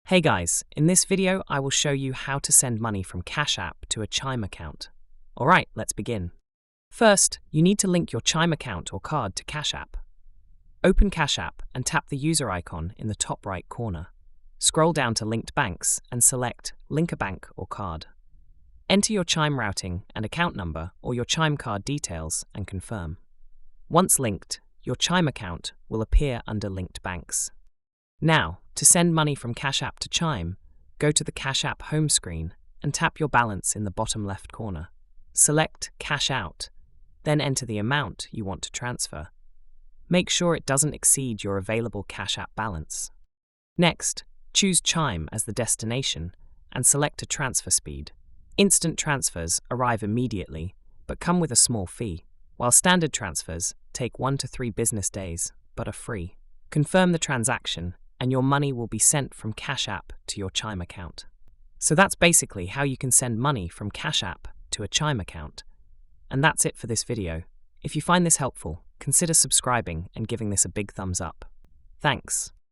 Hey guys, in this video I will show you how to send money from Cash App to a Chime account. Alright, let's begin. First, you need to link your Chime account or card to Cash App. Open Cash App and tap the user icon in the top right corner. Scroll down to Linked Banks and select Link a bank or card. Enter your Chime routing and account number or your Chime card details and confirm. Once linked, your Chime account will appear under Linked Banks. Now, to send money from Cash App to Chime, go to the Cash App home screen and tap your balance in the bottom left corner. Select Cash Out, then enter the amount you want to transfer. Make sure it doesn't exceed your available Cash App balance. Next, choose Chime as the destination and select a transfer speed. Instant transfers arrive immediately, but come with a small fee, while standard transfers take 1 to 3 business days, but are free. Confirm the transaction, and your money will be sent from Cash App to your Chime account. So that's basically how you can send money from Cash App to a Chime account. And that's it for this video. If you find this helpful, consider subscribing and giving this a big thumbs up. Thanks.